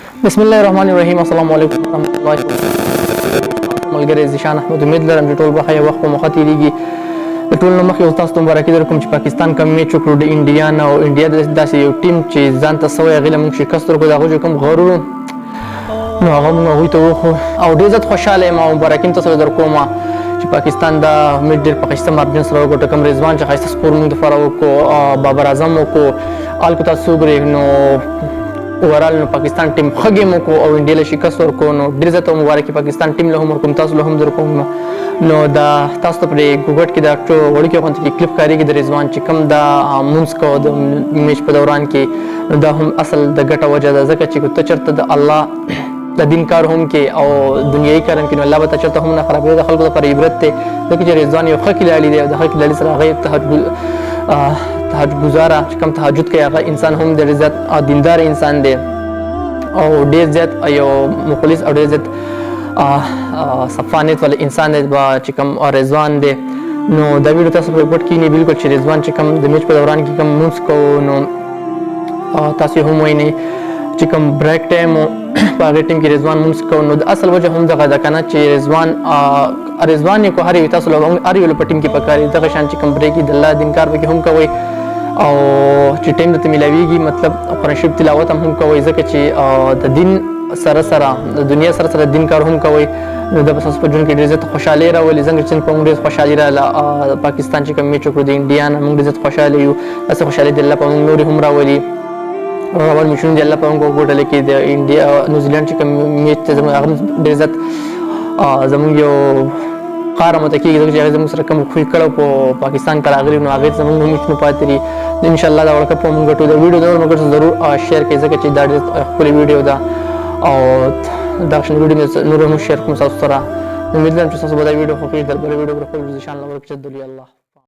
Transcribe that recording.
بسم الله الرحمن الرحیم. السلام علیکم ورحمۃ اللہ وبرکاتہ. ملګری زیشان احمد، امید لرم چې ټول به ښه وخت په مخه تېرېږي. د ټول نه مخکې تاسو ته مبارکي درکوم چې پاکستان کوم میچ وکړو د انډیا نه، او انډیا داسې یو ټیم چې ځان ته سوی هغې له موږ شکست ورکړو. د هغوی چې کوم غرور نو هغه موږ هغوی ته وښو او ډېر زیات خوشحاله یم او مبارکي هم تاسو ته درکوم چې پاکستان دا میچ ډېر په ښایسته مارجن سره وګټه. کوم رضوان چې ښایسته سکور موږ دپاره وکړو، بابر اعظم وکړو، الکو تاسو وګورئ نو اوورال نو پاکستان ټیم ښه ګیم وکړو او انډیا له شکست ورکړو. نو ډېر زیاته مبارکي پاکستان ټیم له هم ورکوم، تاسو له هم درکوم. نو دا تاسو ته پرې ګوګټ کې دا وړوکې غوندې کې کلیپ کارېږي د رضوان چې کوم دا مونځ کوو د میچ په دوران کې، نو دا هم اصل د ګټه وجه ده، ځکه چې ته چېرته د الله د دین کار هم کې او دنیایي کار هم کې، نو الله به ته چېرته هم نه خرابوي. د خلکو لپاره عبرت دی، ځکه چې رضوان یو ښه کلاړي دی او د ښه کلاړي سره هغه تهجد گزاره چې کوم تهجد کوي هغه انسان هم ډېر زیات دیندار انسان دی او ډېر زیات یو مخلص او ډېر زیات صفانیت والا انسان دی چې کوم رضوان دی. نو دا ویډیو تاسو په ګوټ کې نه بالکل چې رضوان چې کوم د میچ په دوران کې کوم مونځ کوو، نو تاسو هم وینئ چې کوم بریک ټایم په هغې ټیم کې رضوان مونځ کوو. نو د اصل وجه هم دغه ده که نه چې رضوان یې کو هر یو تاسو هر یو په ټیم کې پکار دي دغه شان چې کوم بریک د الله دین کار پکې هم کوئ او چې ټایم درته میلاویږي مطلب قرآن شریف تلاوت هم کوئ، ځکه چې د دین سره سره د دنیا سره سره دین کار هم کوئ. نو دا به ستاسو په ژوند کې ډېر زیات خوشحالي راولي، ځکه چې په موږ ډېر خوشحالي راغله. پاکستان چې کوم میچ وکړو د انډیا نه، موږ ډېر زیات خوشحاله یو. داسې خوشحالي د الله په موږ نورې هم راولي. اول میچونه د الله په موږ وګټله کې د انډیا نیوزیلینډ چې کوم میچ ته زموږ هغه ډېر زیات زموږ یو قهر ماته کېږي، ځکه چې هغې زموږ سره کوم خوی کړی په پاکستان کې راغلي، نو هغې ته زموږ هم میچونه پاتې دي. انشاءالله دا ورلډ کپ به موږ ګټو. د ویډیو د ملګرو سره ضرور شیر کړئ، ځکه چې دا ډېر ښکلې ویډیو ده او دغه شان ویډیو مې نور هم شیر کوم تاسو سره. امید لرم چې تاسو به دا ویډیو خوښوي. د بله ویډیو پر خپل زیشان الله ورکړي. الله